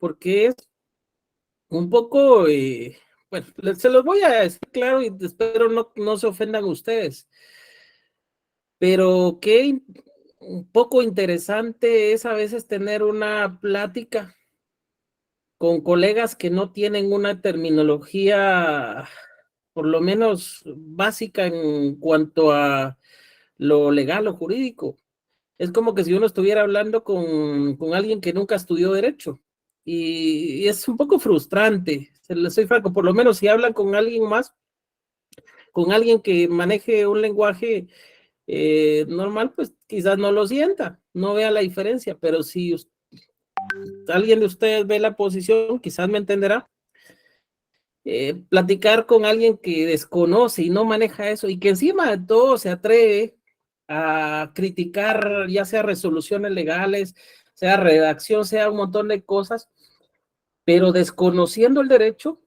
porque es un poco, bueno, se los voy a decir claro y espero no se ofendan ustedes, pero qué un poco interesante es a veces tener una plática con colegas que no tienen una terminología por lo menos básica en cuanto a lo legal o jurídico. Es como que si uno estuviera hablando con alguien que nunca estudió derecho. Y es un poco frustrante, se les soy franco, por lo menos si hablan con alguien más, con alguien que maneje un lenguaje normal, pues quizás no lo sienta, no vea la diferencia, pero si alguien de ustedes ve la posición, quizás me entenderá. Platicar con alguien que desconoce y no maneja eso y que encima de todo se atreve a criticar ya sea resoluciones legales, sea redacción, sea un montón de cosas, pero desconociendo el derecho,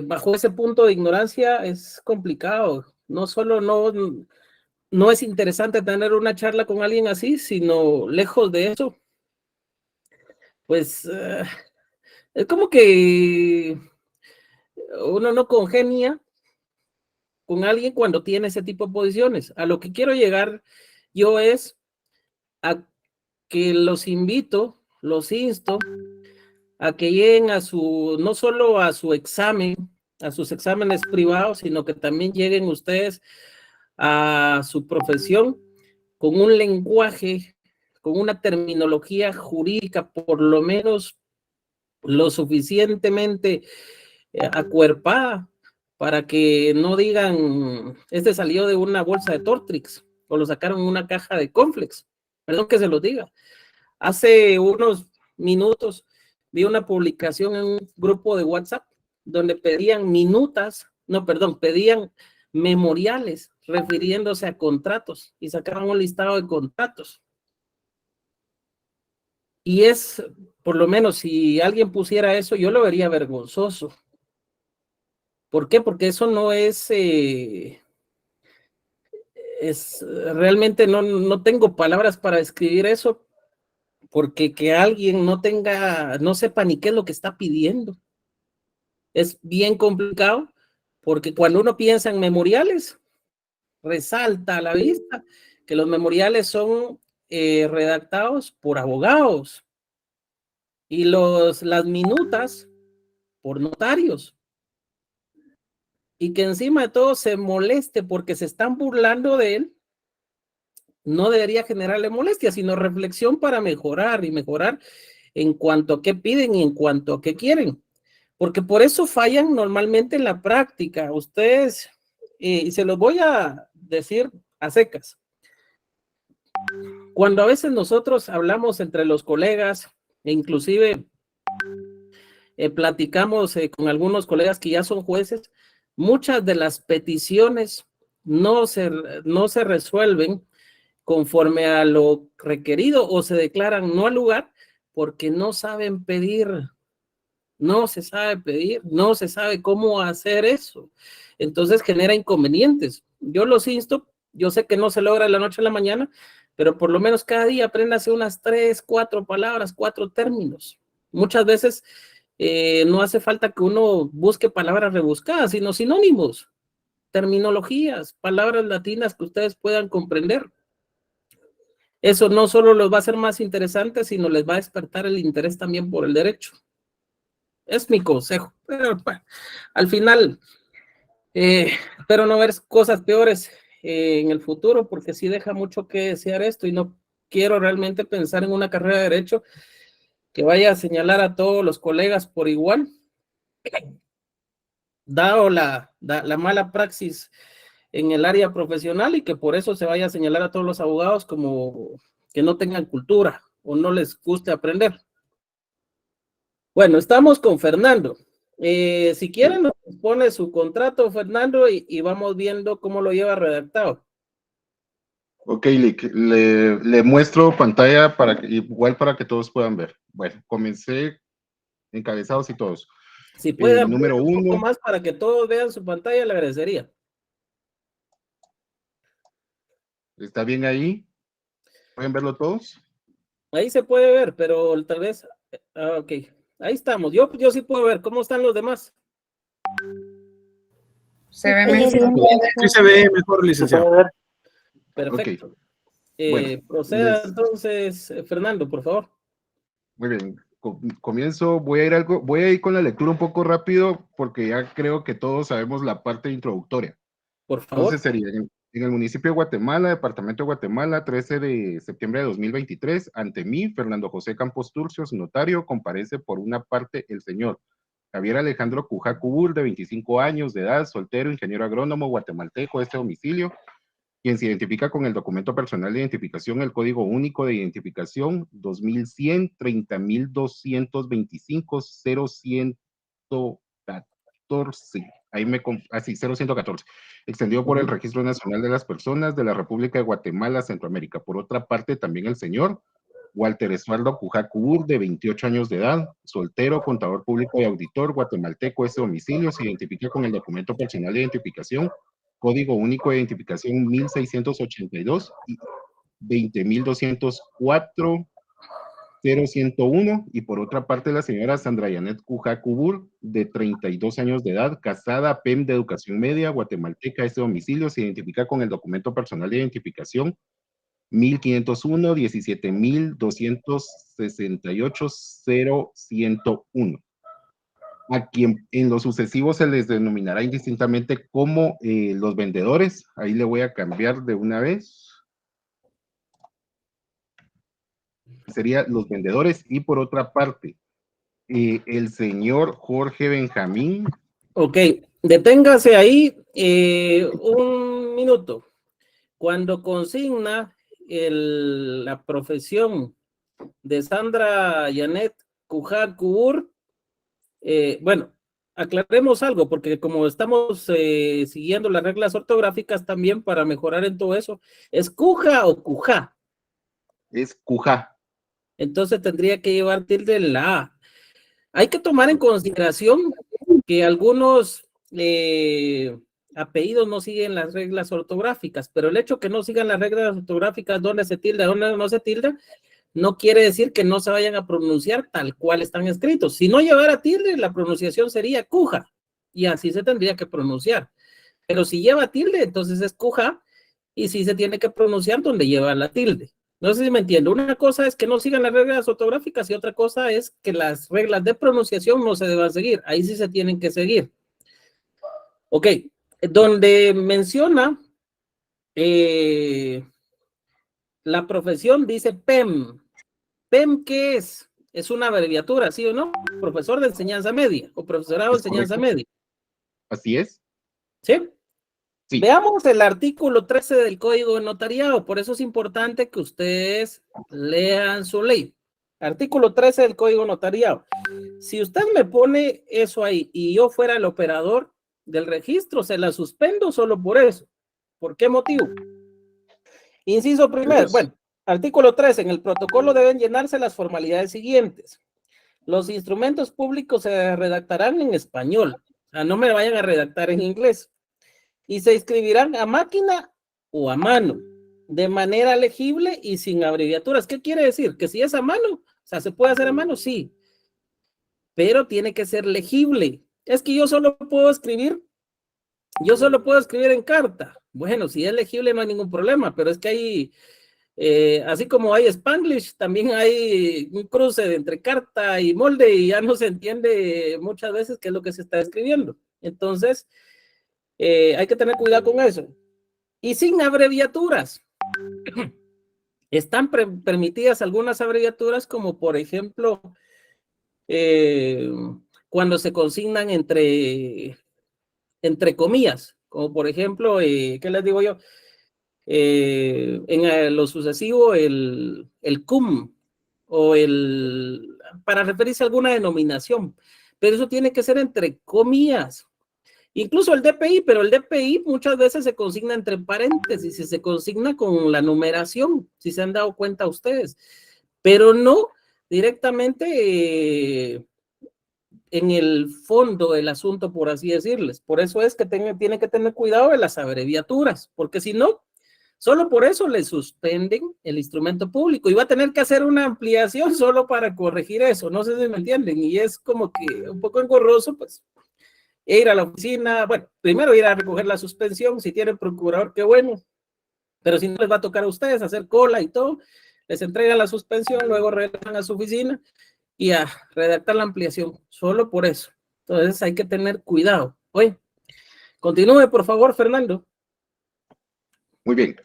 bajo ese punto de ignorancia es complicado. No solo no es interesante tener una charla con alguien así, sino lejos de eso, pues es como que uno no congenia con alguien cuando tiene ese tipo de posiciones. A lo que quiero llegar yo es a que los invito, los insto a que lleguen a su, no solo a su examen, a sus exámenes privados, sino que también lleguen ustedes a su profesión con un lenguaje, con una terminología jurídica, por lo menos lo suficientemente acuerpada para que no digan, este salió de una bolsa de Tortrix o lo sacaron en una caja de Conflex. Perdón que se los diga. Hace unos minutos vi una publicación en un grupo de WhatsApp donde pedían minutas, no, perdón, pedían memoriales refiriéndose a contratos y sacaron un listado de contratos. Y es, por lo menos, si alguien pusiera eso, yo lo vería vergonzoso. ¿Por qué? Porque eso no es realmente no tengo palabras para describir eso, porque que alguien no sepa ni qué es lo que está pidiendo. Es bien complicado, porque cuando uno piensa en memoriales, resalta a la vista que los memoriales son redactados por abogados y las minutas por notarios. Y que encima de todo se moleste porque se están burlando de él, no debería generarle molestia, sino reflexión para mejorar y mejorar en cuanto a qué piden y en cuanto a qué quieren. Porque por eso fallan normalmente en la práctica. Ustedes, y se los voy a decir a secas, cuando a veces nosotros hablamos entre los colegas, e inclusive platicamos con algunos colegas que ya son jueces, muchas de las peticiones no se, no se resuelven conforme a lo requerido o se declaran no al lugar porque no saben pedir, no se sabe pedir, no se sabe cómo hacer eso. Entonces genera inconvenientes. Yo los insto, yo sé que no se logra de la noche a la mañana, pero por lo menos cada día apréndase unas 3, 4 palabras, 4 términos. Muchas veces no hace falta que uno busque palabras rebuscadas, sino sinónimos, terminologías, palabras latinas que ustedes puedan comprender. Eso no solo los va a hacer más interesantes, sino les va a despertar el interés también por el derecho. Es mi consejo. Pero bueno, al final, espero no ver cosas peores en el futuro, porque sí deja mucho que desear esto y no quiero realmente pensar en una carrera de derecho que vaya a señalar a todos los colegas por igual, dado la mala praxis en el área profesional y que por eso se vaya a señalar a todos los abogados como que no tengan cultura o no les guste aprender. Bueno, estamos con Fernando. Si quieren, nos pone su contrato, Fernando, y vamos viendo cómo lo lleva redactado. Ok, le muestro pantalla igual para que todos puedan ver. Bueno, comencé encabezados y todos. Si puede ampliar Número un poco uno, más para que todos vean su pantalla, le agradecería. ¿está bien ahí? ¿Pueden verlo todos? Ahí se puede ver, pero tal vez Ok, ahí estamos. Yo sí puedo ver. ¿Cómo están los demás? Se ve Oye, mejor. bien, Sí se ve mejor, licenciado. Perfecto. Ok, bueno, Proceda entonces, Fernando, por favor. muy bien. Comienzo, voy a ir con la lectura un poco rápido porque ya creo que todos sabemos la parte introductoria. Por favor. Entonces sería en el municipio de Guatemala, departamento de Guatemala, 13 de septiembre de 2023, ante mí, Fernando José Campos Turcios, notario, comparece por una parte el señor Javier Alejandro Cujá Cubul, de 25 años de edad, soltero, ingeniero agrónomo, guatemalteco, este domicilio, quien se identifica con el documento personal de identificación, el código único de identificación 2100 30225 0114. Ahí así, 0114, extendido por el Registro Nacional de las Personas de la República de Guatemala, Centroamérica. Por otra parte, también el señor Walter Estuardo Cujá Cubur, de 28 años de edad, soltero, contador público y auditor, guatemalteco, este domicilio, se identifica con el documento personal de identificación, código único de identificación 1682 y 20204 0101, y por otra parte la señora Sandra Yanet Cujá Cubur, de 32 años de edad, casada, PEM de educación media, guatemalteca, este domicilio se identifica con el documento personal de identificación 1501 17268 0101, a quien en lo sucesivo se les denominará indistintamente como los vendedores. Ahí le voy a cambiar de una vez. Sería los vendedores. Y por otra parte, el señor Jorge Benjamín. Ok, deténgase ahí un minuto. Cuando consigna la profesión de Sandra Yanet Cujá Cubur, bueno, aclaremos algo, porque como estamos siguiendo las reglas ortográficas también para mejorar en todo eso, ¿es Cuja o Cujá? Es Cujá. Entonces tendría que llevar tilde en la A. Hay que tomar en consideración que algunos apellidos no siguen las reglas ortográficas, pero el hecho que no sigan las reglas ortográficas, dónde se tilda, dónde no se tilda, no quiere decir que no se vayan a pronunciar tal cual están escritos. Si no llevara tilde, la pronunciación sería Cuja, y así se tendría que pronunciar. Pero si lleva tilde, entonces es Cuja, y sí se tiene que pronunciar donde lleva la tilde. No sé si me entiendo. Una cosa es que no sigan las reglas ortográficas y otra cosa es que las reglas de pronunciación no se deban seguir. Ahí sí se tienen que seguir. Ok, donde menciona la profesión dice PEM. ¿PEM qué es? Es una abreviatura, ¿sí o no? Profesor de enseñanza media o profesorado de enseñanza media. Así es. ¿Sí? Sí. Veamos el artículo 13 del Código de Notariado. Por eso es importante que ustedes lean su ley. Artículo 13 del Código de Notariado. Si usted me pone eso ahí y yo fuera el operador del registro, se la suspendo solo por eso. ¿Por qué motivo? Inciso primero. Bueno, artículo 13. En el protocolo deben llenarse las formalidades siguientes. Los instrumentos públicos se redactarán en español. O sea, no me vayan a redactar en inglés. Y se escribirán a máquina o a mano, de manera legible y sin abreviaturas. ¿Qué quiere decir? Que si es a mano, o sea, ¿se puede hacer a mano? Sí, pero tiene que ser legible. Es que yo solo puedo escribir en carta. Bueno, si es legible no hay ningún problema, pero es que hay, así como hay Spanglish, también hay un cruce entre carta y molde y ya no se entiende muchas veces qué es lo que se está escribiendo. Entonces, hay que tener cuidado con eso. Y sin abreviaturas. Están permitidas algunas abreviaturas, como por ejemplo, cuando se consignan entre comillas, como por ejemplo, ¿qué les digo yo? En lo sucesivo, el cum, o para referirse a alguna denominación, pero eso tiene que ser entre comillas. Incluso el DPI, pero el DPI muchas veces se consigna entre paréntesis, se consigna con la numeración, si se han dado cuenta ustedes, pero no directamente en el fondo del asunto, por así decirles. Por eso es que tienen que tener cuidado de las abreviaturas, porque si no, Solo por eso le suspenden el instrumento público y va a tener que hacer una ampliación solo para corregir eso. No sé si me entienden. Y es como que un poco engorroso, pues, ir a la oficina. Bueno, primero ir a recoger la suspensión. Si tienen procurador, qué bueno. Pero si no, les va a tocar a ustedes hacer cola y todo. Les entregan la suspensión, luego regresan a su oficina y a redactar la ampliación. Solo por eso. Entonces hay que tener cuidado. Oye, continúe, por favor, Fernando. Muy bien.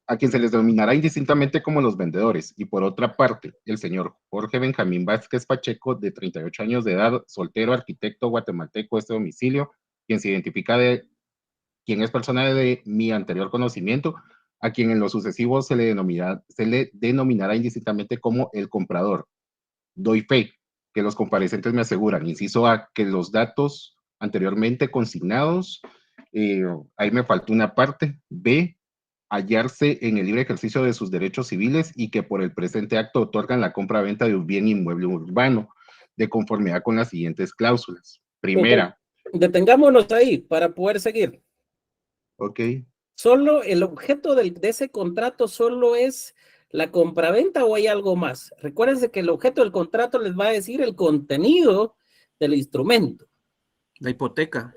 A quien se les denominará indistintamente como los vendedores. Y por otra parte, el señor Jorge Benjamín Vázquez Pacheco, de 38 años de edad, soltero, arquitecto guatemalteco, este domicilio, quien se identifica quien es persona de mi anterior conocimiento, a quien en lo sucesivo se le denominará indistintamente como el comprador. Doy fe que los comparecientes me aseguran, inciso A, que los datos anteriormente consignados, ahí me faltó una parte, B, hallarse en el libre ejercicio de sus derechos civiles y que por el presente acto otorgan la compra-venta de un bien inmueble urbano, de conformidad con las siguientes cláusulas. Primera. Detengámonos ahí para poder seguir. Ok. Solo el objeto de ese contrato solo es la compraventa o hay algo más. Recuérdense que el objeto del contrato les va a decir el contenido del instrumento. La hipoteca.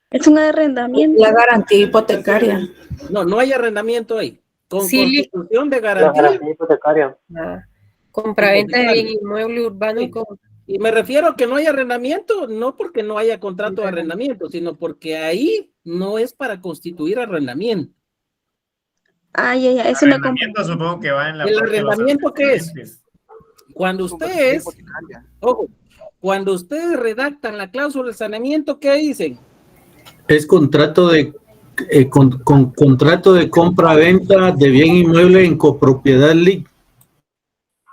Es un arrendamiento. La garantía hipotecaria. No, no hay arrendamiento ahí. Con Sí, constitución de La garantía. garantía hipotecaria. Compraventa de bien inmueble urbano. Sí. Y me refiero a que no hay arrendamiento, no porque no haya contrato de arrendamiento, sino porque ahí no es para constituir arrendamiento. Ay, es una Arrendamiento supongo que va en la ¿El parte de los arrendamiento qué es? antecedentes. Cuando ustedes, ojo, cuando ustedes redactan la cláusula de saneamiento, ¿qué dicen? Es contrato de contrato de compra-venta de bien inmueble en copropiedad LIC.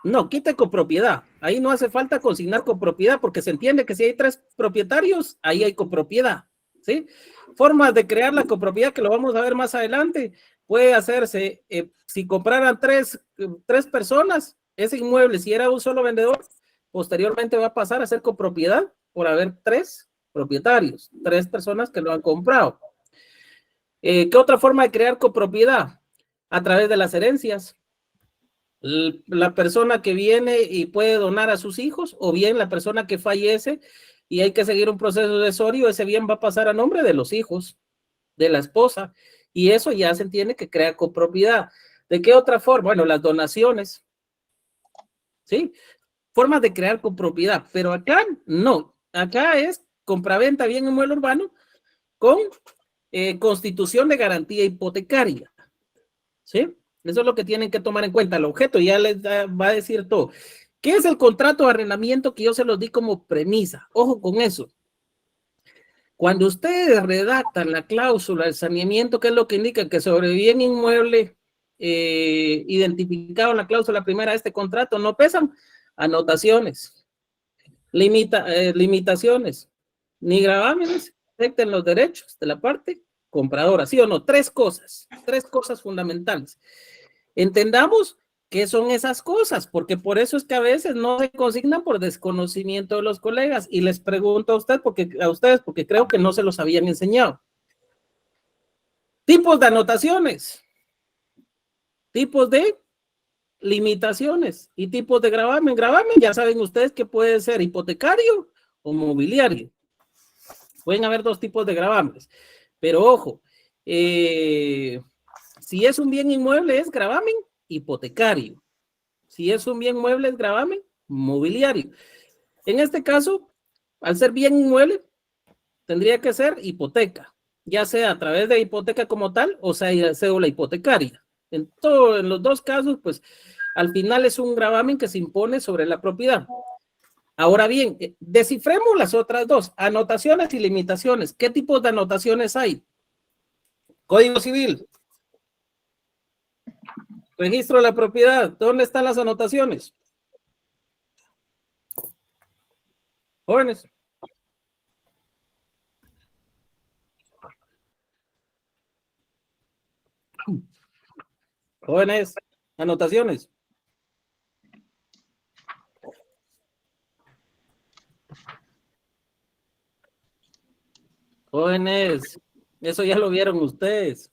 No, quita copropiedad. Ahí no hace falta consignar copropiedad porque se entiende que si hay 3 propietarios, ahí hay copropiedad, ¿sí? Formas de crear la copropiedad que lo vamos a ver más adelante. Puede hacerse, si compraran tres personas, ese inmueble, si era un solo vendedor, posteriormente va a pasar a ser copropiedad por haber 3 propietarios, 3 personas que lo han comprado. ¿Qué otra forma de crear copropiedad? A través de las herencias. La persona que viene y puede donar a sus hijos, o bien la persona que fallece y hay que seguir un proceso sucesorio, ese bien va a pasar a nombre de los hijos, de la esposa, y eso ya se entiende que crea copropiedad. ¿De qué otra forma? Bueno, las donaciones, ¿sí? Formas de crear copropiedad, pero acá no, acá es compraventa bien inmueble urbano con constitución de garantía hipotecaria, ¿sí? Eso es lo que tienen que tomar en cuenta. El objeto ya les va a decir todo. ¿Qué es el contrato de arrendamiento que yo se los di como premisa? Ojo con eso. Cuando ustedes redactan la cláusula del saneamiento, ¿qué es lo que indica? Que sobre bien inmueble identificado en la cláusula primera de este contrato no pesan anotaciones, limitaciones, ni gravámenes, afecten los derechos de la parte compradora, ¿sí o no? 3 cosas fundamentales. Entendamos qué son esas cosas, porque por eso es que a veces no se consignan por desconocimiento de los colegas, y les pregunto a ustedes porque creo que no se los habían enseñado. Tipos de anotaciones, tipos de limitaciones y tipos de gravamen. Gravamen, ya saben ustedes que puede ser hipotecario o mobiliario. Pueden haber 2 tipos de gravámenes, pero ojo, si es un bien inmueble es gravamen hipotecario. Si es un bien mueble es gravamen mobiliario. En este caso, al ser bien inmueble, tendría que ser hipoteca, ya sea a través de hipoteca como tal o sea cédula hipotecaria. En los 2 casos, pues al final es un gravamen que se impone sobre la propiedad. Ahora bien, descifremos las otras 2, anotaciones y limitaciones. ¿Qué tipos de anotaciones hay? Código Civil. Registro de la propiedad. ¿Dónde están las anotaciones? Jóvenes. Jóvenes, anotaciones. Jóvenes, eso ya lo vieron ustedes.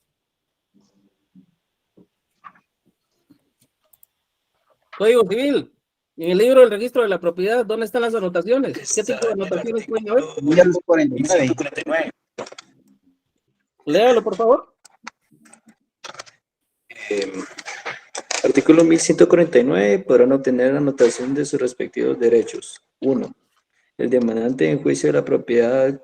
Código Civil. En el libro del registro de la propiedad, ¿dónde están las anotaciones? ¿Qué tipo de anotaciones pueden haber? 149. Léalo, por favor. Artículo 1149. Podrán obtener anotación de sus respectivos derechos. 1. El demandante en juicio de la propiedad,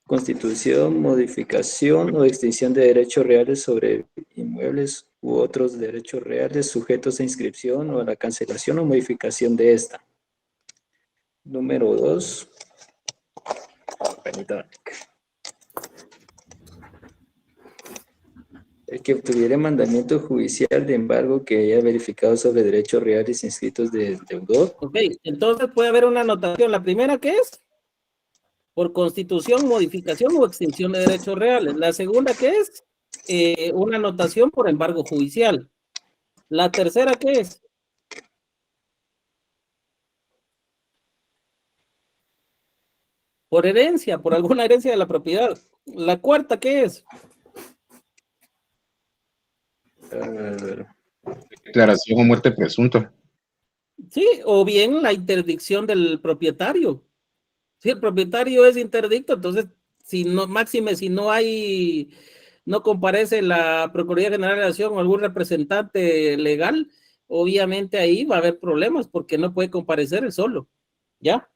constitución, modificación o extinción de derechos reales sobre inmuebles u otros derechos reales sujetos a inscripción o a la cancelación o modificación de esta. Número 2. Permítame. El que obtuviera mandamiento judicial de embargo que haya verificado sobre derechos reales inscritos del deudor. Ok, entonces puede haber una anotación. La primera, ¿qué es? Por constitución, modificación o extinción de derechos reales. La segunda, ¿qué es? Una anotación por embargo judicial. La tercera, ¿qué es? Por herencia, por alguna herencia de la propiedad. La cuarta, ¿qué es? Declaración o muerte presunta. Sí, o bien la interdicción del propietario. Si el propietario es interdicto, entonces, si no, máxime, si no hay, no comparece la Procuraduría General de la Nación o algún representante legal, obviamente ahí va a haber problemas porque no puede comparecer él solo, ¿ya?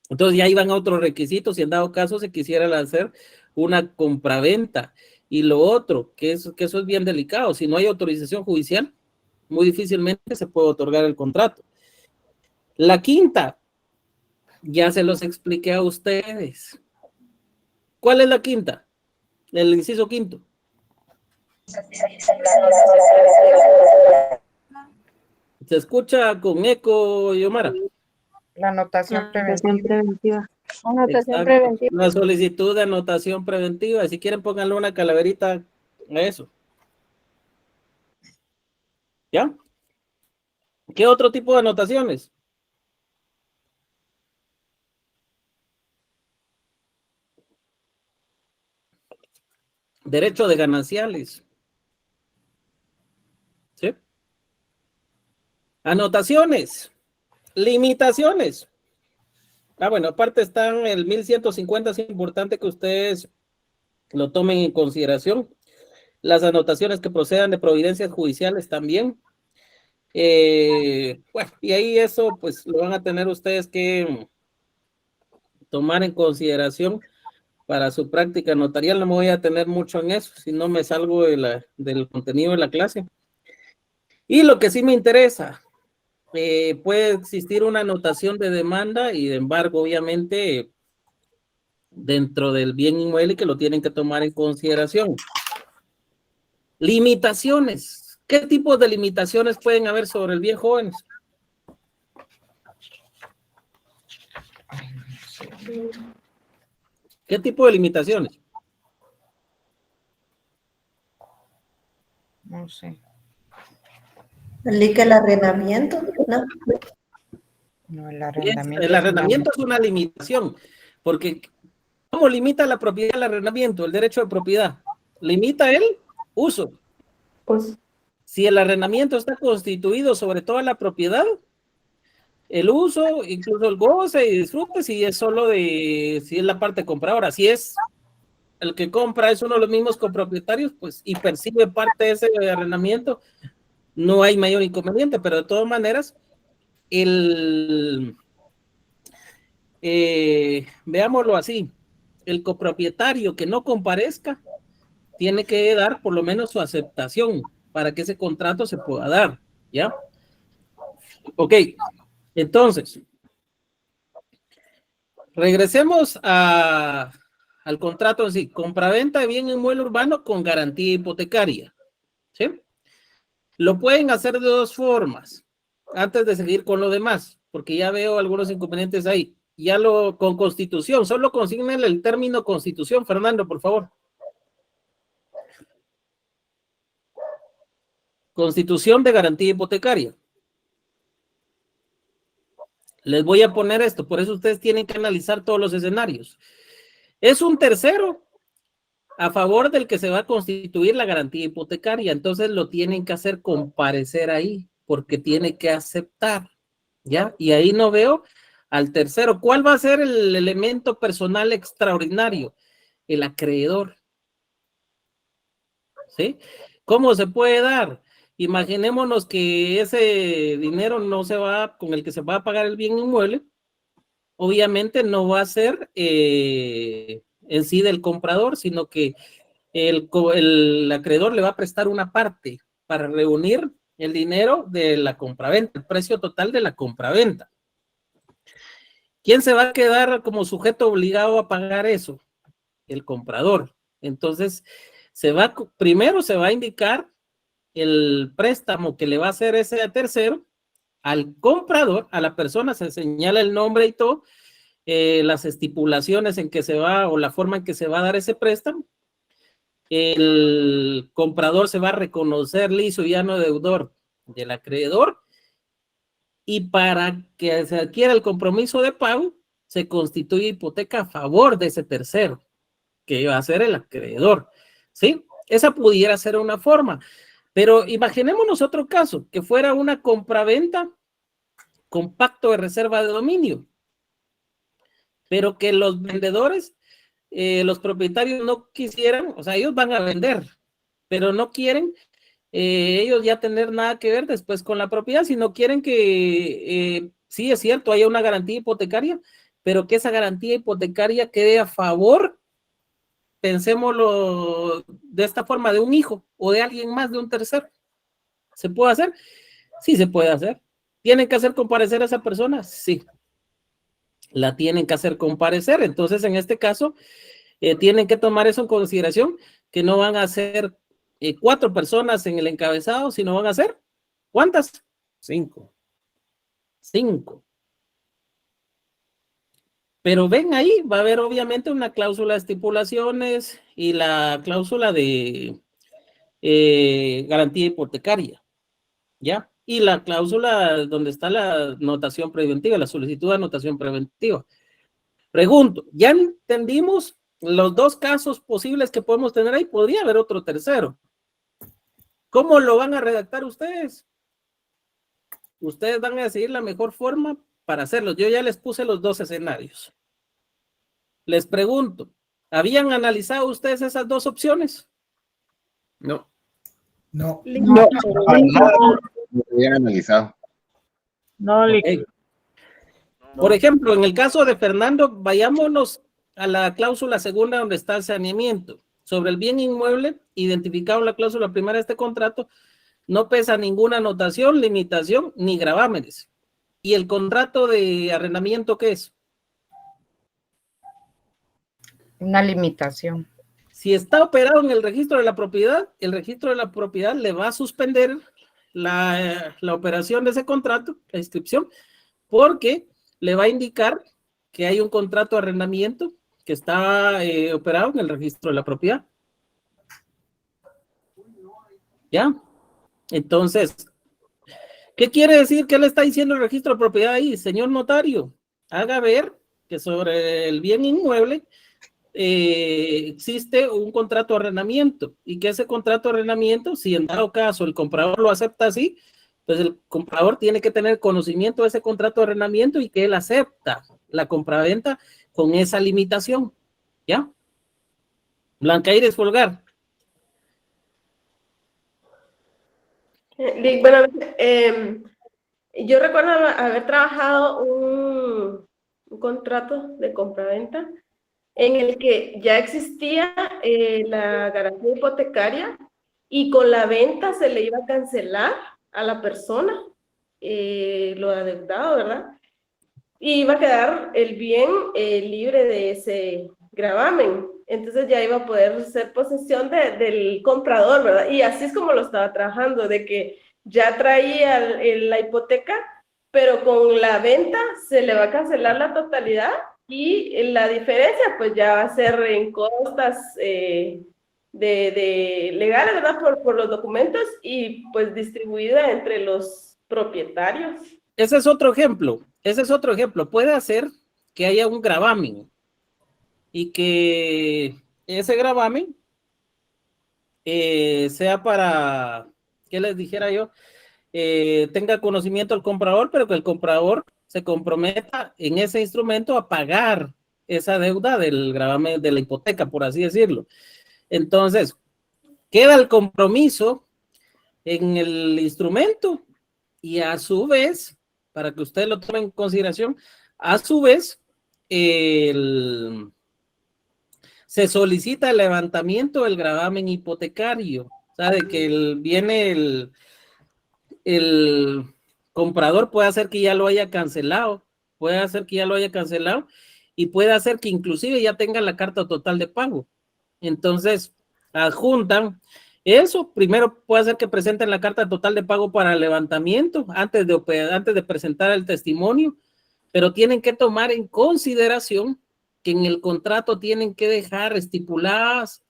Entonces ya iban a otros requisitos si en dado caso se quisiera hacer una compraventa. Y lo otro, que eso es bien delicado, si no hay autorización judicial, muy difícilmente se puede otorgar el contrato. La quinta, ya se los expliqué a ustedes. ¿Cuál es la quinta? El inciso quinto. ¿Se escucha con eco, Yomara? La anotación preventiva. Anotación Exacto. preventiva. La solicitud de anotación preventiva. Si quieren, pónganle una calaverita a eso. ¿Ya? ¿Qué otro tipo de anotaciones? Derecho de gananciales. ¿Sí? Anotaciones. Limitaciones. Bueno, aparte están el 1150, es importante que ustedes lo tomen en consideración. Las anotaciones que procedan de providencias judiciales también. Bueno, y ahí eso pues lo van a tener ustedes que tomar en consideración para su práctica notarial. No me voy a tener mucho en eso, si no me salgo del contenido de la clase. Y lo que sí me interesa, puede existir una anotación de demanda y de embargo, obviamente, dentro del bien inmueble que lo tienen que tomar en consideración. Limitaciones. ¿Qué tipos de limitaciones pueden haber sobre el bien, jóvenes? ¿Qué tipo de limitaciones? No sé. ¿El arrendamiento? No. No, el arrendamiento. El arrendamiento es una limitación, porque ¿cómo limita la propiedad el arrendamiento, el derecho de propiedad? Limita el uso. Pues, Si el arrendamiento está constituido sobre toda la propiedad, el uso, incluso el goce y disfrute, si es la parte compradora, si es el que compra es uno de los mismos copropietarios, pues, y percibe parte de ese arrendamiento, no hay mayor inconveniente, pero de todas maneras, veámoslo así, el copropietario que no comparezca tiene que dar por lo menos su aceptación para que ese contrato se pueda dar, ¿ya? Ok, entonces, regresemos al contrato en sí, compraventa de bien inmueble urbano con garantía hipotecaria, ¿sí? Lo pueden hacer de dos formas, antes de seguir con lo demás, porque ya veo algunos inconvenientes ahí. Ya con constitución, solo consignen el término constitución, Fernando, por favor. Constitución de garantía hipotecaria. Les voy a poner esto, por eso ustedes tienen que analizar todos los escenarios. Es un tercero a favor del que se va a constituir la garantía hipotecaria, entonces lo tienen que hacer comparecer ahí. porque tiene que aceptar, ¿ya? Y ahí no veo al tercero. ¿Cuál va a ser el elemento personal extraordinario? El acreedor, ¿sí? ¿Cómo se puede dar? Imaginémonos que ese dinero no se va, con el que se va a pagar el bien inmueble, obviamente no va a ser en sí del comprador, sino que el acreedor le va a prestar una parte para reunir el dinero de la compraventa, el precio total de la compraventa. ¿Quién se va a quedar como sujeto obligado a pagar eso? El comprador. Entonces, primero se va a indicar el préstamo que le va a hacer ese tercero al comprador, a la persona se señala el nombre y todo, las estipulaciones en que se va o la forma en que se va a dar ese préstamo. El comprador se va a reconocer liso y ya no deudor del acreedor, y para que se adquiera el compromiso de pago se constituye hipoteca a favor de ese tercero, que va a ser el acreedor, ¿sí? Esa pudiera ser una forma, pero imaginémonos otro caso, que fuera una compraventa con pacto de reserva de dominio, pero que los vendedores, los propietarios no quisieran, o sea, ellos van a vender, pero no quieren ellos ya tener nada que ver después con la propiedad, sino quieren que, sí es cierto, haya una garantía hipotecaria, pero que esa garantía hipotecaria quede a favor, pensémoslo de esta forma, de un hijo o de alguien más, de un tercero. ¿Se puede hacer? Sí, se puede hacer. ¿Tienen que hacer comparecer a esa persona? Sí. La tienen que hacer comparecer. Entonces, en este caso, tienen que tomar eso en consideración, que no van a ser 4 personas en el encabezado, sino van a ser, ¿cuántas? 5. Pero ven ahí, va a haber obviamente una cláusula de estipulaciones y la cláusula de garantía hipotecaria, ¿ya? Y la cláusula donde está la notación preventiva, la solicitud de anotación preventiva. Pregunto, ¿ya entendimos los 2 casos posibles que podemos tener ahí? Podría haber otro tercero. ¿Cómo lo van a redactar ustedes? Ustedes van a decidir la mejor forma para hacerlo. Yo ya les puse los 2 escenarios. Les pregunto, ¿habían analizado ustedes esas 2 opciones? No. No. No había analizado. No, Okay. Por ejemplo, en el caso de Fernando, vayámonos a la cláusula segunda donde está el saneamiento. Sobre el bien inmueble, identificado en la cláusula primera de este contrato, no pesa ninguna anotación, limitación, ni gravámenes. ¿Y el contrato de arrendamiento qué es? una limitación. Si está operado en el registro de la propiedad, el registro de la propiedad le va a suspender la operación de ese contrato, la inscripción, porque le va a indicar que hay un contrato de arrendamiento que está operado en el registro de la propiedad. ¿Ya? Entonces, ¿qué quiere decir? ¿Qué le está diciendo el registro de propiedad ahí? Señor notario, haga ver que sobre el bien inmueble existe un contrato de arrendamiento y que ese contrato de arrendamiento, si en dado caso el comprador lo acepta así, pues el comprador tiene que tener conocimiento de ese contrato de arrendamiento y que él acepta la compraventa con esa limitación. ¿Ya? Blanca Iris Folgar. Bueno, yo recuerdo haber trabajado un contrato de compraventa en el que ya existía la garantía hipotecaria y con la venta se le iba a cancelar a la persona lo adeudado, ¿verdad? Y iba a quedar el bien libre de ese gravamen. Entonces ya iba a poder ser posesión del comprador, ¿verdad? Y así es como lo estaba trabajando, de que ya traía la hipoteca, pero con la venta se le va a cancelar la totalidad y la diferencia pues ya va a ser en costas legales, ¿verdad? Por los documentos y pues distribuida entre los propietarios. Ese es otro ejemplo. Puede hacer que haya un gravamen y que ese gravamen sea para, ¿qué les dijera yo? tenga conocimiento el comprador, pero que el comprador se comprometa en ese instrumento a pagar esa deuda del gravamen de la hipoteca, por así decirlo. Entonces, queda el compromiso en el instrumento y a su vez, para que usted lo tome en consideración, a su vez, se solicita el levantamiento del gravamen hipotecario, o sea, de que viene el comprador puede hacer que ya lo haya cancelado, y puede hacer que inclusive ya tenga la carta total de pago. Entonces, adjuntan eso. Primero puede hacer que presenten la carta total de pago para el levantamiento antes de presentar el testimonio, pero tienen que tomar en consideración que en el contrato tienen que dejar estipuladas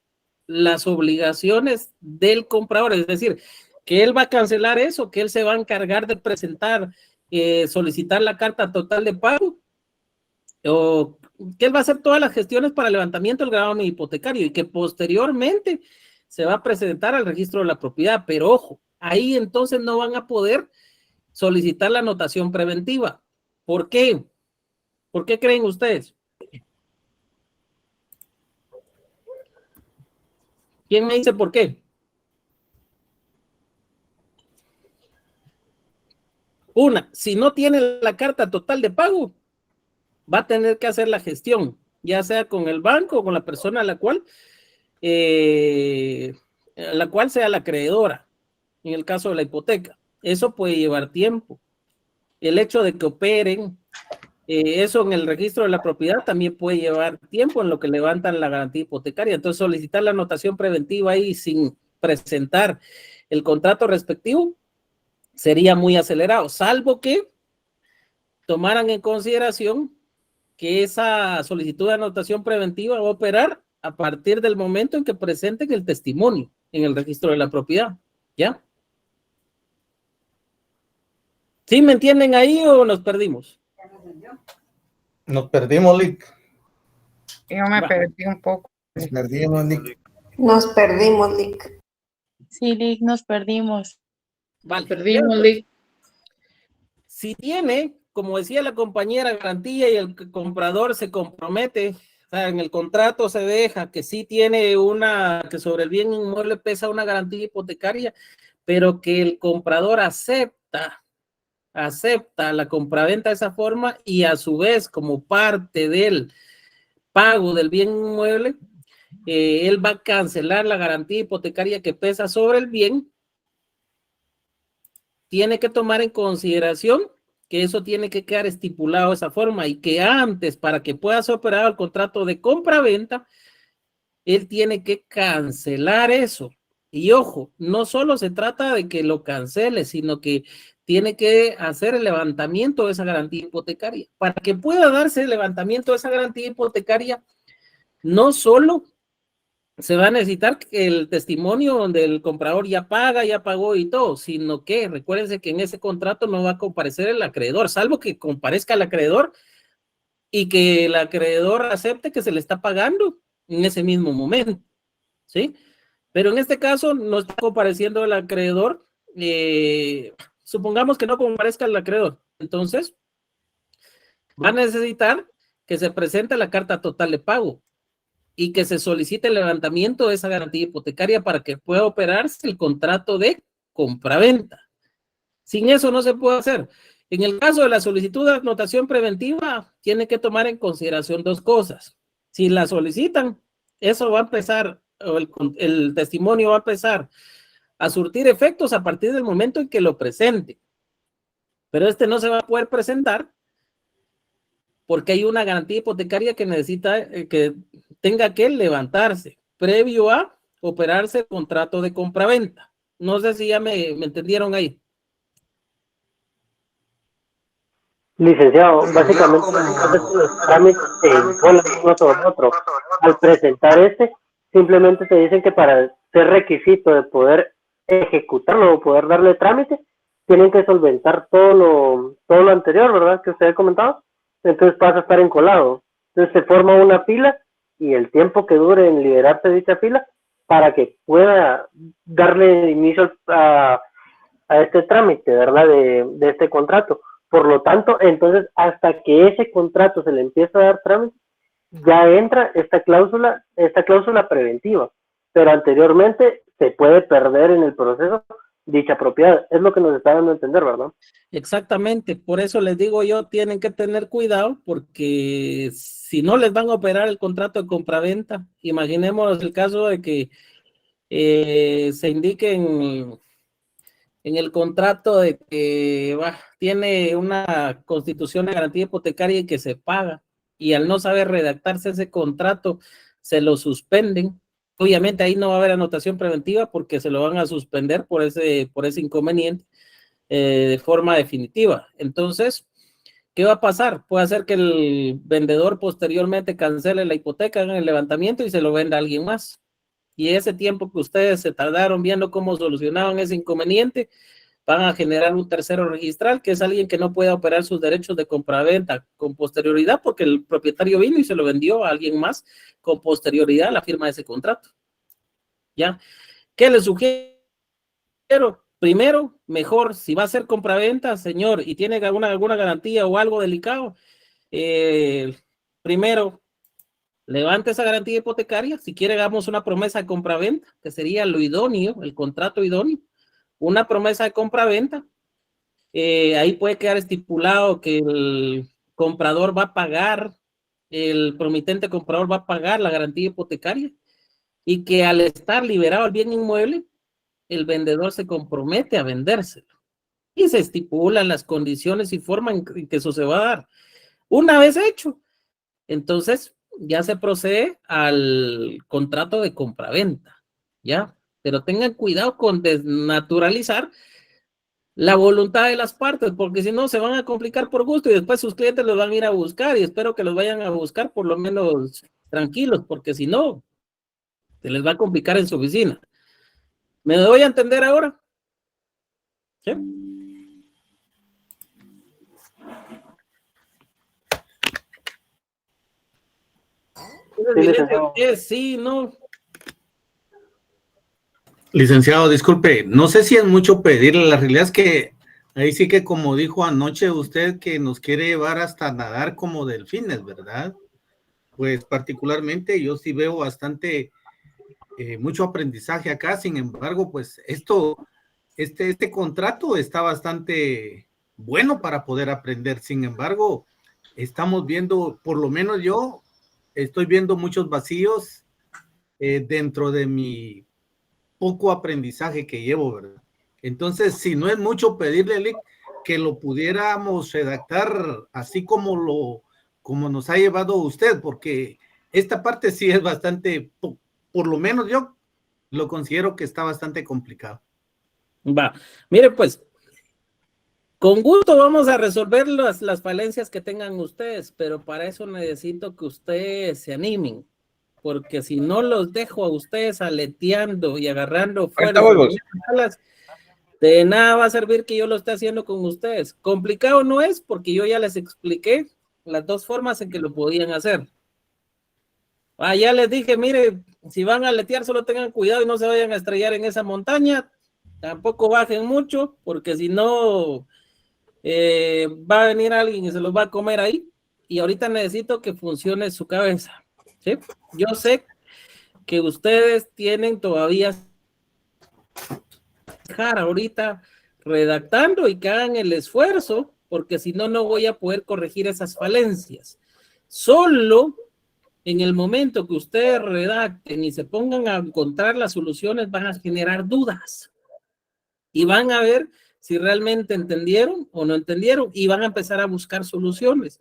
las obligaciones del comprador, es decir, que él va a cancelar eso, que él se va a encargar de presentar, solicitar la carta total de pago, o que él va a hacer todas las gestiones para el levantamiento del gravamen hipotecario y que posteriormente se va a presentar al registro de la propiedad. Pero ojo, ahí entonces no van a poder solicitar la anotación preventiva. ¿Por qué? ¿Por qué creen ustedes? ¿Quién me dice por qué? Una, si no tiene la carta total de pago, va a tener que hacer la gestión, ya sea con el banco o con la persona a la cual sea la acreedora, en el caso de la hipoteca. Eso puede llevar tiempo. El hecho de que operen eso en el registro de la propiedad también puede llevar tiempo en lo que levantan la garantía hipotecaria. Entonces, solicitar la anotación preventiva ahí sin presentar el contrato respectivo sería muy acelerado, salvo que tomaran en consideración que esa solicitud de anotación preventiva va a operar a partir del momento en que presenten el testimonio en el registro de la propiedad, ¿ya? ¿Sí me entienden ahí o nos perdimos? Nos perdimos, Lick. Yo me perdí un poco. Nos perdimos, Lick. Nos perdimos, Lick. Sí, Lick, nos perdimos. Vale. Perdimos, Lick. Si tiene, como decía la compañera, garantía y el comprador se compromete, o sea, en el contrato se deja que sí tiene que sobre el bien inmueble pesa una garantía hipotecaria, pero que el comprador acepta la compraventa de esa forma y a su vez como parte del pago del bien inmueble, él va a cancelar la garantía hipotecaria que pesa sobre el bien. Tiene que tomar en consideración que eso tiene que quedar estipulado de esa forma y que antes, para que pueda ser operado el contrato de compra-venta, él tiene que cancelar eso. Y ojo, no solo se trata de que lo cancele, sino que tiene que hacer el levantamiento de esa garantía hipotecaria. Para que pueda darse el levantamiento de esa garantía hipotecaria, no solo se va a necesitar el testimonio donde el comprador ya paga, ya pagó y todo, sino que recuérdense que en ese contrato no va a comparecer el acreedor, salvo que comparezca el acreedor y que el acreedor acepte que se le está pagando en ese mismo momento, ¿sí? Pero en este caso no está compareciendo el acreedor, supongamos que no comparezca el acreedor, entonces va a necesitar que se presente la carta total de pago y que se solicite el levantamiento de esa garantía hipotecaria para que pueda operarse el contrato de compraventa. Sin eso no se puede hacer. En el caso de la solicitud de anotación preventiva, tiene que tomar en consideración dos cosas. Si la solicitan, eso va a empezar, el testimonio va a empezar a surtir efectos a partir del momento en que lo presente. Pero no se va a poder presentar porque hay una garantía hipotecaria que necesita que tenga que levantarse previo a operarse el contrato de compraventa. No sé si ya me entendieron ahí. Licenciado, básicamente los trámites se imponen uno sobre otro. Al presentar simplemente te dicen que para ser requisito de poder ejecutarlo o poder darle trámite, tienen que solventar todo lo anterior, ¿verdad? Que usted ha comentado. Entonces pasa a estar encolado. Entonces se forma una fila y el tiempo que dure en liberarse de dicha fila para que pueda darle inicio a a este trámite, ¿verdad? De este contrato. Por lo tanto, entonces, hasta que ese contrato se le empieza a dar trámite, ya entra esta cláusula preventiva, pero anteriormente se puede perder en el proceso dicha propiedad. Es lo que nos está dando a entender, ¿verdad? Exactamente, por eso les digo yo, tienen que tener cuidado porque si no les van a operar el contrato de compraventa, imaginemos el caso de que se indique en el contrato de que tiene una constitución de garantía hipotecaria y que se paga, y al no saber redactarse ese contrato, se lo suspenden. Obviamente ahí no va a haber anotación preventiva porque se lo van a suspender por ese inconveniente de forma definitiva. Entonces, ¿qué va a pasar? Puede ser que el vendedor posteriormente cancele la hipoteca en el levantamiento y se lo venda a alguien más. Y ese tiempo que ustedes se tardaron viendo cómo solucionaban ese inconveniente, van a generar un tercero registral, que es alguien que no puede operar sus derechos de compraventa con posterioridad, porque el propietario vino y se lo vendió a alguien más con posterioridad a la firma de ese contrato. ¿Ya? ¿Qué les sugiero? Primero, mejor, si va a ser compraventa, señor, y tiene alguna garantía o algo delicado, primero, levante esa garantía hipotecaria. Si quiere, hagamos una promesa de compraventa, que sería lo idóneo, el contrato idóneo. Una promesa de compraventa. Ahí puede quedar estipulado que el comprador va a pagar, el promitente comprador va a pagar la garantía hipotecaria y que al estar liberado el bien inmueble, el vendedor se compromete a vendérselo. Y se estipulan las condiciones y forma en que eso se va a dar. Una vez hecho, entonces ya se procede al contrato de compraventa, ¿ya? Pero tengan cuidado con desnaturalizar la voluntad de las partes, porque si no se van a complicar por gusto y después sus clientes los van a ir a buscar y espero que los vayan a buscar por lo menos tranquilos, porque si no, se les va a complicar en su oficina. ¿Me doy a entender ahora? ¿Sí? Sí, no. Licenciado, disculpe, no sé si es mucho pedirle, la realidad es que ahí sí que como dijo anoche usted que nos quiere llevar hasta nadar como delfines, ¿verdad? Pues particularmente yo sí veo bastante, mucho aprendizaje acá, sin embargo, pues este contrato está bastante bueno para poder aprender, sin embargo, estamos viendo, por lo menos yo estoy viendo muchos vacíos dentro de mi poco aprendizaje que llevo, ¿verdad? Entonces, si no es mucho pedirle que lo pudiéramos redactar así como nos ha llevado usted, porque esta parte sí es bastante, por lo menos yo lo considero que está bastante complicado. Va, mire pues, con gusto vamos a resolver las falencias que tengan ustedes, pero para eso necesito que ustedes se animen, porque si no los dejo a ustedes aleteando y agarrando fuerza, de nada va a servir que yo lo esté haciendo con ustedes. Complicado no es, porque yo ya les expliqué las dos formas en que lo podían hacer. Ya les dije, mire, si van a aletear solo tengan cuidado y no se vayan a estrellar en esa montaña, tampoco bajen mucho, porque si no va a venir alguien y se los va a comer ahí, y ahorita necesito que funcione su cabeza, ¿sí? Yo sé que ustedes tienen todavía dejar ahorita redactando y que hagan el esfuerzo, porque si no, no voy a poder corregir esas falencias. Solo en el momento que ustedes redacten y se pongan a encontrar las soluciones, van a generar dudas y van a ver si realmente entendieron o no entendieron y van a empezar a buscar soluciones.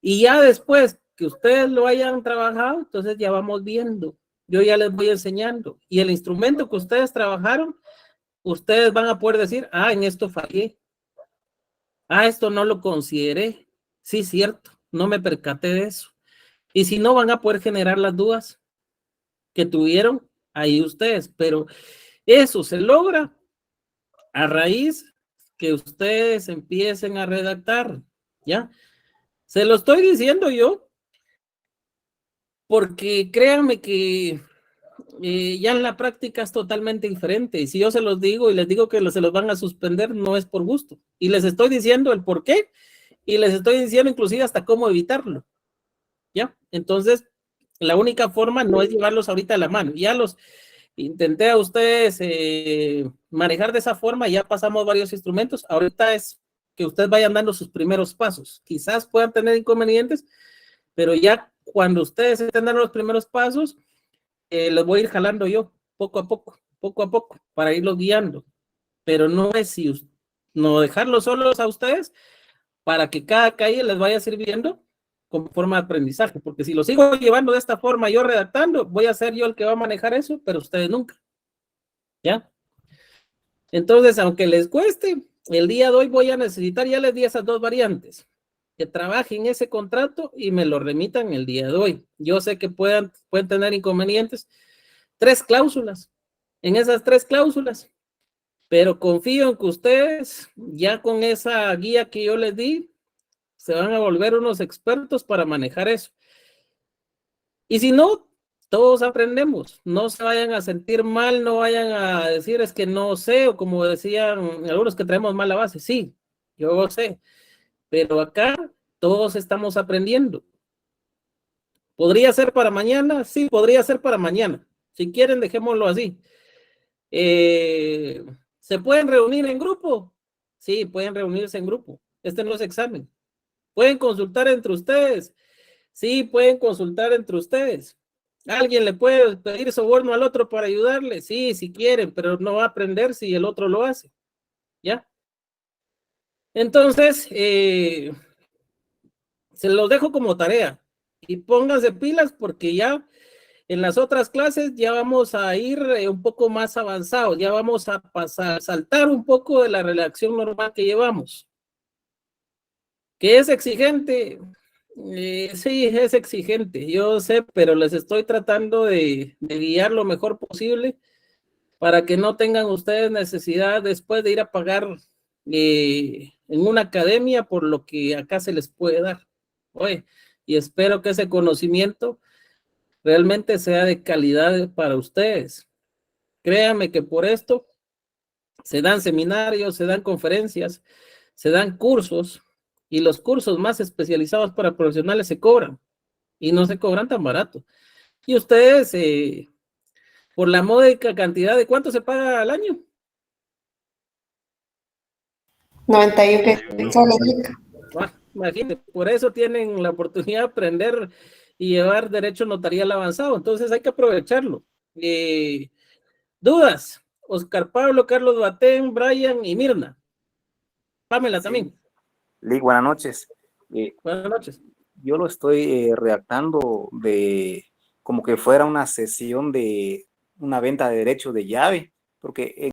Y ya después que ustedes lo hayan trabajado, entonces ya vamos viendo. Yo ya les voy enseñando. Y el instrumento que ustedes trabajaron, ustedes van a poder decir, en esto fallé. Esto no lo consideré. Sí, cierto, no me percaté de eso. Y si no, van a poder generar las dudas que tuvieron ahí ustedes. Pero eso se logra a raíz que ustedes empiecen a redactar, ¿ya? Se lo estoy diciendo yo, porque créanme que ya en la práctica es totalmente diferente. Y si yo se los digo y les digo que se los van a suspender, no es por gusto. Y les estoy diciendo el por qué y les estoy diciendo inclusive hasta cómo evitarlo. ¿Ya? Entonces, la única forma no es llevarlos ahorita a la mano. Ya los intenté a ustedes manejar de esa forma, ya pasamos varios instrumentos. Ahorita es que ustedes vayan dando sus primeros pasos. Quizás puedan tener inconvenientes, pero ya cuando ustedes estén dando los primeros pasos, los voy a ir jalando yo poco a poco, para irlos guiando. Pero no es no dejarlos solos a ustedes para que cada calle les vaya sirviendo como forma de aprendizaje, porque si lo sigo llevando de esta forma, yo redactando, voy a ser yo el que va a manejar eso, pero ustedes nunca. ¿Ya? Entonces, aunque les cueste, el día de hoy voy a necesitar, ya les di esas dos variantes, que trabajen ese contrato y me lo remitan el día de hoy. Yo sé que pueden tener inconvenientes. 3 cláusulas, en esas 3 cláusulas, pero confío en que ustedes, ya con esa guía que yo les di, se van a volver unos expertos para manejar eso. Y si no, todos aprendemos. No se vayan a sentir mal, no vayan a decir es que no sé, o como decían algunos que traemos mala base. Sí, yo sé, pero acá todos estamos aprendiendo. ¿Podría ser para mañana? Sí, podría ser para mañana. Si quieren, dejémoslo así. ¿Se pueden reunir en grupo? Sí, pueden reunirse en grupo. Este no es examen. ¿Pueden consultar entre ustedes? Sí, pueden consultar entre ustedes. ¿Alguien le puede pedir soborno al otro para ayudarle? Sí, si quieren, pero no va a aprender si el otro lo hace. ¿Ya? Entonces, se los dejo como tarea. Y pónganse pilas porque ya en las otras clases ya vamos a ir un poco más avanzados. Ya vamos a saltar un poco de la redacción normal que llevamos. ¿Que es exigente? Sí, es exigente, yo sé, pero les estoy tratando de guiar lo mejor posible para que no tengan ustedes necesidad después de ir a pagar en una academia por lo que acá se les puede dar. Oye, y espero que ese conocimiento realmente sea de calidad para ustedes. Créanme que por esto se dan seminarios, se dan conferencias, se dan cursos, y los cursos más especializados para profesionales se cobran, y no se cobran tan barato. Y ustedes, por la módica cantidad, ¿de cuánto se paga al año? 91 soles, Lick. Imagínate, por eso tienen la oportunidad de aprender y llevar derecho notarial avanzado, entonces hay que aprovecharlo. ¿Dudas? Oscar Pablo, Carlos Batén, Brian y Mirna. Pamela también. Lick, buenas noches. Buenas noches. Yo lo estoy redactando de como que fuera una sesión de una venta de derechos de llave, porque